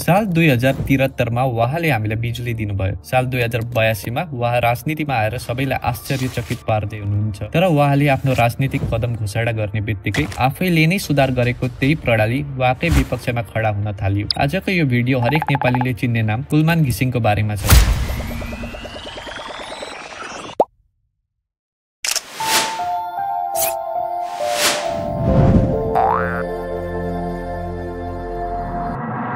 साल 2073 मा उहाँले हामीलाई बिजुली दिनुभयो। साल 2082 मा उहाँ राजनीतिमा आएर सबैलाई आश्चर्यचकित पार्दै हुनुहुन्छ। तर उहाँले आफ्नो राजनीतिक कदम घोषणा गर्ने बित्तिकै आफैले नै सुधार गरेको त्यही प्रणाली उहाँकै विपक्षमा खडा हुन थाल्यो। आजको यो भिडियो हरेक नेपालीले चिन्ने नाम कुलमान घिसिङको बारेमा छ।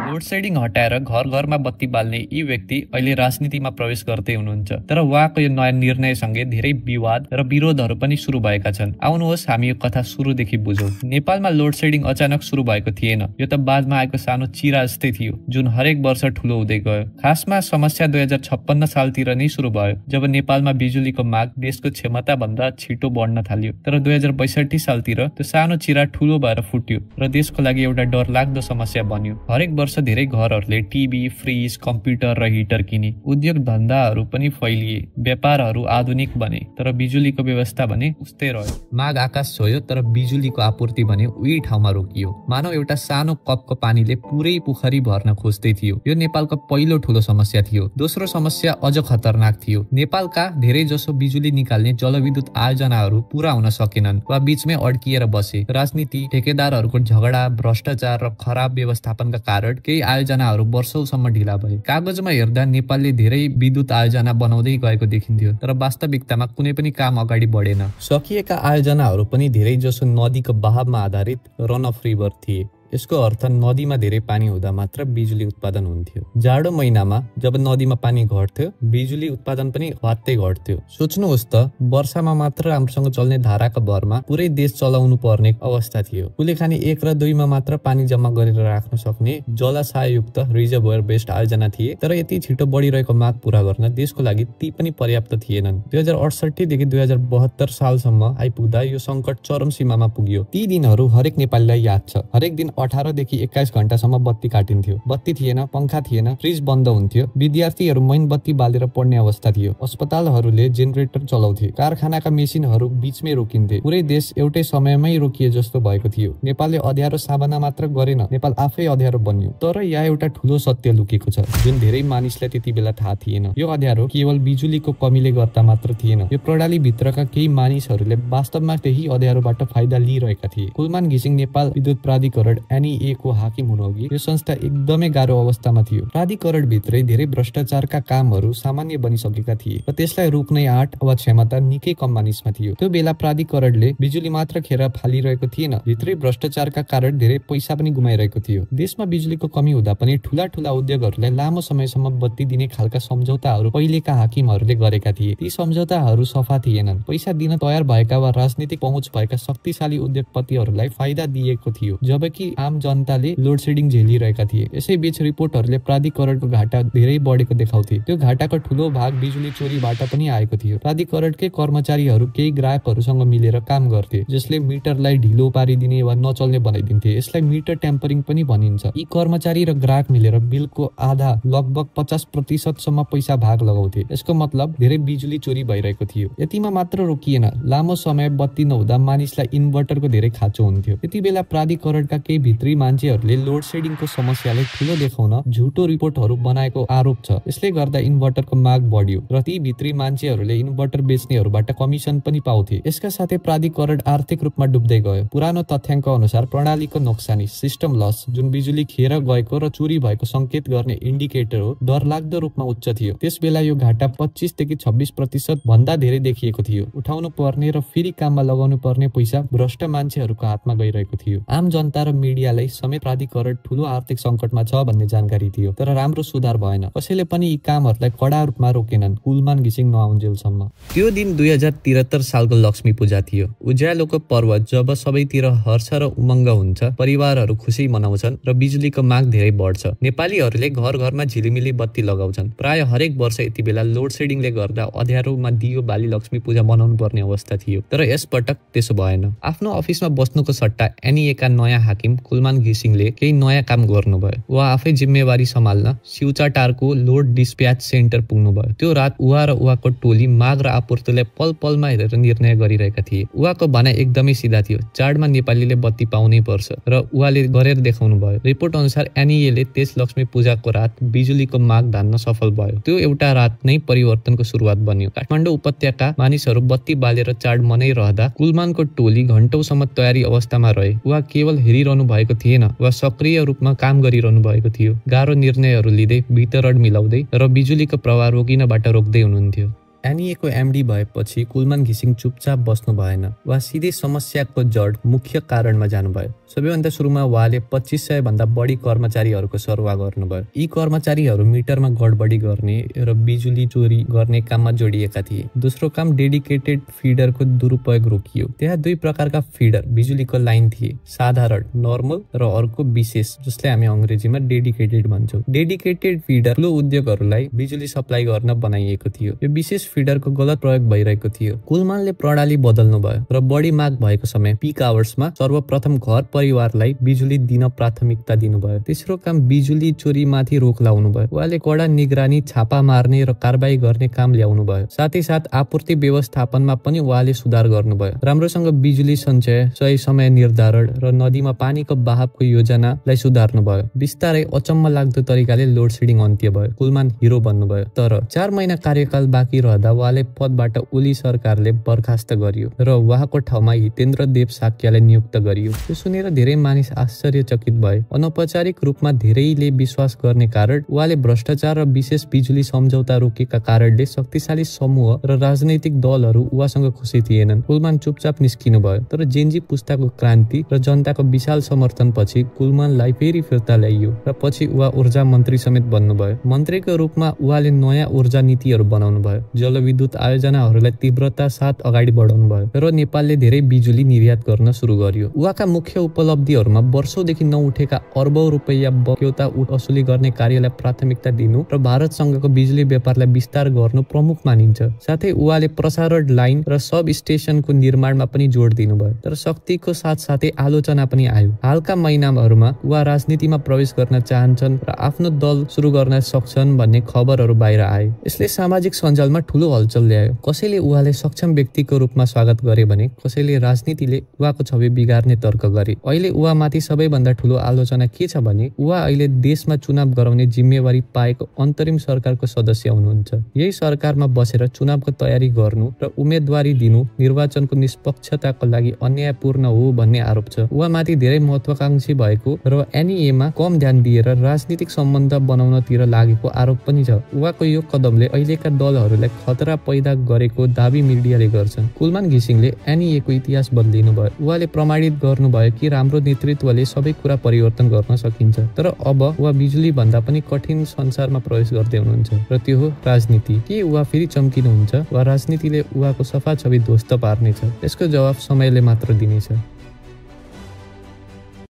लोड सेडिङ हटाएर घर घरमा बत्ती बाल्ने यी व्यक्ति अहिले राजनीतिमा प्रवेश गर्दै हुनुहुन्छ। तर उहाँको यो नयाँ निर्णयसँगै धेरै विवाद र विरोधहरू पनि सुरु भएका छन्। आउनुहोस् हामी यो कथा सुरुदेखि बुझौँ। नेपालमा लोड सेडिङ अचानक सुरु भएको थिएन। यो त बादमा आएको सानो चिरा जस्तै थियो जुन हरेक वर्ष ठुलो हुँदै गयो। खासमा समस्या 2056 सालतिर नै सुरु भयो जब नेपालमा बिजुलीको माग देशको क्षमता भन्दा छिटो बढ्न थाल्यो। तर 2062 सालतिर त्यो सानो चिरा ठुलो भएर फुट्यो र देशको लागि एउटा डरलाग्दो समस्या बन्यो। हरेक वर्ष धेरै घरहरूले टिभी, फ्रिज, कम्प्युटर र हिटर किने। उद्योग धन्दाहरू पनि फैलिए, व्यापारहरू आधुनिक बने, तर बिजुलीको व्यवस्था भने उस्तै रह्यो। माग आकाश छोयो तर बिजुलीको आपूर्ति भने उही ठाउँमा रोकियो। मानव एउटा सानो कपको पानीले पुरै पोखरी भर्न खोज्दै थियो। यो नेपालको पहिलो ठूलो समस्या थियो। दोस्रो समस्या अझ खतरनाक थियो। नेपालका धेरै जसो बिजुली निकाल्ने जलविद्युत आयोजनाहरू पूरा हुन सकेनन् वा बीचमै अड्किएर बसे। राजनीति, ठेकेदारहरूको झगडा, भ्रष्टाचार र खराब व्यवस्थापनका कारण केही आयोजनाहरू वर्षौसम्म ढिला भए। कागजमा हेर्दा नेपालले धेरै विद्युत आयोजना बनाउँदै गएको देखिन्थ्यो, तर वास्तविकतामा कुनै पनि काम अगाडि बढेन। सकिएका आयोजनाहरू पनि धेरै जसो नदीको बहावमा आधारित रन अफ रिभर थिए। यसको अर्थ नदीमा धेरै पानी हुँदा मात्र बिजुली उत्पादन हुन्थ्यो। जाडो महिनामा जब नदीमा पानी घट्थ्यो बिजुली उत्पादन पनि वात्तै घट्थ्यो। सोच्नुहोस् त, वर्षामा मात्र राम्रोसँग चल्ने धाराको भरमा पुरै देश चलाउनु पर्ने अवस्था थियो। कुलेखानी 1 र 2 मा मात्र पानी जम्मा गरेर राख्न सक्ने जलाशययुक्त रिजर्भोयर बेस्ड आयोजना थिए, तर यति छिटो बढिरहेको माग पूरा गर्न देशको लागि ती पनि पर्याप्त थिएनन्। 2068 देखि 2072 सालसम्म आइपुग्दा यो संकट चरम सीमामा पुग्यो। ती दिनहरू हरेक नेपालीलाई याद छ। हरेक दिन 18 देखि 21 घण्टासम्म बत्ती काटिन्थ्यो। बत्ती थिएन, पंखा थिएन, फ्रिज बन्द हुन्थ्यो। विद्यार्थीहरू मैन बत्ती बालेर पढ्ने अवस्था थियो। अस्पतालहरूले जेनेरेटर चलाउँथे। कारखानाका मेसिनहरू बीचमै रोकिन्थे। पुरै देश एउटै समयमै रोकिए जस्तो भएको थियो। नेपालले अँध्यारो सामना मात्र गरेन, नेपाल आफै अँध्यारो बन्यो। तर यहाँ एउटा ठूलो सत्य लुकेको छ जुन धेरै मानिसलाई त्यति बेला थाहा थिएन। यो अँध्यारो केवल बिजुलीको कमीले गर्दा मात्र थिएन। यो प्रणाली भित्रका केही मानिसहरूले वास्तवमा त्यही अँध्यारोबाट फाइदा लिइरहेका थिए। कुलमान घिसिङ नेपाल विद्युत प्राधिकरण NEA को हाकिम हुनुअघि यो संस्था एकदमै गाह्रो अवस्थामा थियो। प्राधिकरण भित्रै धेरै भ्रष्टाचारका कामहरू सामान्य बनिसकेका थिए र त्यसलाई रोक्ने आँट वा क्षमता निकै कम मानिसमा थियो। त्यो बेला प्राधिकरणले बिजुली मात्र खेर फालिरहेको थिएन, भित्रै भ्रष्टाचारका कारण धेरै पैसा पनि गुमाइरहेको थियो। देशमा बिजुलीको कमी हुँदा पनि ठूला ठूला उद्योगहरूलाई लामो समयसम्म बत्ती दिने खालका सम्झौताहरू पहिलेका हाकिमहरूले गरेका थिए। ती सम्झौताहरू सफा थिएनन्। पैसा दिन तयार भएका वा राजनीतिक पहुँच भएका शक्तिशाली उद्योगपतिहरूलाई फाइदा दिएको थियो, जबकि आम जनताले लोड सेडिङ झेलिरहेका थिए। यसैबीच रिपोर्टहरूले प्राधिकरणको घाटा धेरै बढेको देखाउँथे। त्यो घाटाको ठूलो भाग बिजुली चोरीबाट पनि आएको थियो। प्राधिकरणकै कर्मचारीहरू केही ग्राहकहरूसँग मिलेर काम गर्थे, जसले मिटरलाई ढिलो पारिदिने वा नचल्ने बनाइदिन्थे। यसलाई मिटर ट्याम्परिङ पनि भनिन्छ। यी कर्मचारी र ग्राहक मिलेर बिलको आधा लगभग 50% सम्म पैसा भाग लगाउँथे। यसको मतलब धेरै बिजुली चोरी भइरहेको थियो। यतिमा मात्र रोकिएन, लामो समय बत्ती नहुँदा मानिसलाई इन्भर्टरको धेरै खाँचो हुन्थ्यो। त्यति बेला प्राधिकरणका केही भित्री मान्छेहरूले लोड सेडिङको समस्यालाई ठूलो देखाउन झुटो रिपोर्टहरू बनाएको आरोप छ। यसले गर्दा इन्भर्टरको माग बढ्यो र ती भित्री मान्छेहरूले इन्भर्टर बेच्नेहरूबाट कमिसन पनि पाउँथे। यसका साथै प्राधिकरण आर्थिक रूपमा डुब्दै गयो। पुरानो तथ्याङ्क अनुसार प्रणालीको नोक्सानी सिस्टम लस, जुन बिजुली खेर गएको र चोरी भएको संकेत गर्ने इन्डिकेटर हो, डरलाग्दो रूपमा उच्च थियो। त्यस बेला यो घाटा 25 देखि 26% भन्दा धेरै देखिएको थियो। उठाउनु पर्ने र फेरि काममा लगाउनु पर्ने पैसा भ्रष्ट मान्छेहरूको हातमा गइरहेको थियो। आम जनता र मिडियालाई समेत प्राधिकरण ठूलो आर्थिक संकटमा छ भन्ने जानकारी थियो, तर राम्रो सुधार भएन। कसैले पनि यी कामहरूलाई कडा रूपमा रोकेनन्, कुलमान घिसिङ नआउन्जेलसम्म। त्यो दिन 2073 सालको लक्ष्मी पूजा थियो। उज्यालोको पर्व जब सबैतिर हर्ष र उमङ्ग हुन्छ, परिवारहरू खुसी मनाउँछन् र बिजुलीको माग धेरै बढ्छ। नेपालीहरूले घर घरमा झिलिमिली बत्ती लगाउँछन्। प्राय हरेक वर्ष यति बेला लोड सेडिङले गर्दा अँध्यारोमा दियो बाली लक्ष्मी पूजा मनाउनु पर्ने अवस्था थियो, तर यसपटक त्यसो भएन। आफ्नो अफिसमा बस्नुको सट्टा NEA का नयाँ हाकिम कुलमान घिसिङले केही नयाँ काम गर्नुभयो। उहाँ आफै जिम्मेवारी सम्हाल्न सिउचाटारको लोड डिस्प्याच सेन्टर पुग्नुभयो। त्यो रात उहाँ र उहाँको टोली माग र आपूर्तिलाई पल पलमा हेरेर निर्णय गरिरहेका थिए। उहाँको भनाइ एकदमै सिधा थियो, चाडमा नेपालीले बत्ती पाउनै पर्छ र उहाँले गरेर देखाउनु भयो। रिपोर्ट अनुसार एनईए तेज लक्ष्मी पूजाको रात बिजुलीको माग धान्न सफल भयो। त्यो एउटा रात नै परिवर्तनको सुरुवात बन्यो। काठमाडौँ उपत्यका मानिसहरू बत्ती बालेर चाड मनाइरहँदा कुलमानको टोली घण्टौसम्म तयारी अवस्थामा रहे। उहाँ केवल हेरिरहनु भएको थिएन, उहाँ सक्रिय रूपमा काम गरिरहनु भएको थियो। गाह्रो निर्णयहरू लिँदै, वितरण मिलाउँदै र बिजुलीको प्रवाह रोकिनबाट रोक्दै हुनुहुन्थ्यो। एनईएको एमडी भएपछि कुलमान घिसिङ चुपचाप बस्नु भएन। उहाँ सिधै समस्याको जड मुख्य कारणमा जानुभयो। सबैभन्दा सुरुमा उहाँले 2500 भन्दा बढी कर्मचारीहरूको सरुवा गर्नुभयो। यी कर्मचारीहरू मिटरमा गडबडी गर्ने र बिजुली चोरी गर्ने काममा जोडिएका थिए। दोस्रो काम, डेडिकेटेड फिडरको दुरुपयोग रोकियो। त्यहाँ दुई प्रकारका फिडर बिजुलीको लाइन थिए, साधारण नर्मल र अर्को विशेष, जसलाई हामी अंग्रेजीमा डेडिकेटेड भन्छौँ। डेडिकेटेड फिडर ठुलो उद्योगहरूलाई बिजुली सप्लाई गर्न बनाइएको थियो। यो विशेष फिडरको गलत प्रयोग भइरहेको थियो। कुलमानले प्रणाली बदल्नु भयो र बढी माग भएको समय पीक आवर्समा सर्वप्रथम घर परिवारलाई बिजुली दिन प्राथमिकता दिनुभयो। तेस्रो काम, बिजुली चोरीमाथि रोक लाउनु भयो। उहाँले कडा निगरानी, छापा मार्ने र कारबाही गर्ने काम ल्याउनु भयो। साथै साथ आपूर्ति व्यवस्थापनमा पनि उहाँले सुधार गर्नुभयो। राम्रोसँग बिजुली सञ्चय, सही समय निर्धारण र नदीमा पानीको बहावको योजनालाई सुधार्नु भयो। बिस्तारै अचम्म लाग्दो तरिकाले लोड सेडिङ अन्त्य भयो। कुलमान हिरो बन्नुभयो। तर 4 महिना कार्यकाल बाँकी रहँदा उहाँले पदबाट ओली सरकारले बर्खास्त गरियो र उहाँको ठाउँमा हितेन्द्र देव साक्यलाई नियुक्त गरियो। यो सुनेर धेरै मानिस आश्चर्यचकित भए। अनौपचारिक रूपमा धेरैले विश्वास गर्ने कारण उहाँले भ्रष्टाचार र विशेष बिजुली सम्झौता रोकेका कारणले शक्तिशाली समूह र राजनैतिक दलहरू उहाँसँग खुसी थिएनन्। कुलमान चुपचाप निस्किनु भयो। तर जेनजी पुस्ताको क्रान्ति र जनताको विशाल समर्थनपछि कुलमानलाई फेरि फिर्ता ल्याइयो र पछि उहाँ ऊर्जा मन्त्री समेत बन्नुभयो। मन्त्रीको रूपमा उहाँले नयाँ ऊर्जा नीतिहरू बनाउनु भयो। जलविद्युत आयोजनाहरूलाई तीव्रता साथ अगाडि बढाउनु भयो र नेपालले धेरै बिजुली निर्यात गर्न सुरु गर्यो। उहाँका मुख्य उपलब्धिहरूमा वर्षौंदेखि नउठेका अरबौं रुपैयाँ बक्यौता असुली गर्ने कार्यलाई प्राथमिकता दिनु र भारतसँगको बिजुली व्यापारलाई विस्तार गर्नु प्रमुख मानिन्छ। साथै उहाँले प्रसारण लाइन र सब स्टेशनको निर्माणमा पनि जोड दिनुभयो। तर शक्तिको साथसाथै आलोचना पनि आयो। हालका महिनाहरूमा उहाँ राजनीतिमा प्रवेश गर्न चाहन्छन् र आफ्नो दल सुरु गर्न सक्छन् भन्ने खबरहरू बाहिर आए। यसले सामाजिक सञ्जालमा ठूलो हलचल ल्यायो। कसैले उहाँले सक्षम व्यक्तिको रूपमा स्वागत गरे भने कसैले राजनीतिले उहाँको छवि बिगार्ने तर्क गरे। अहिले उहाँमाथि सबैभन्दा ठूलो आलोचना के छ भने उहाँ अहिले देशमा चुनाव गराउने जिम्मेवारी पाएको अन्तरिम सरकारको सदस्य हुनुहुन्छ। यही सरकारमा बसेर चुनावको तयारी गर्नु र उम्मेदवारी दिनु निर्वाचनको निष्पक्षताको लागि अन्यायपूर्ण हो भन्ने आरोप छ। उहाँमाथि धेरै महत्वाकांक्षी भएको र एनईएमा कम ध्यान दिएर राजनीतिक सम्बन्ध बनाउनतिर लागेको आरोप पनि छ। उहाँको यो कदमले अहिलेका दलहरूलाई खतरा पैदा गरेको दाबी मिडियाले गर्छन्। कुलमान घिसिङले एनईएको इतिहास बदलिनु भयो। उहाँले प्रमाणित गर्नुभयो कि राम्रो नेतृत्वले सबै कुरा परिवर्तन गर्न सकिन्छ। तर अब उहाँ बिजुली भन्दा पनि कठिन संसारमा प्रवेश गर्दै हुनुहुन्छ र त्यो हो राजनीति। के उहाँ फेरि चम्किनुहुन्छ वा राजनीतिले उहाँको सफा छवि ध्वस्त पार्नेछ? यसको जवाफ समयले मात्र दिनेछ।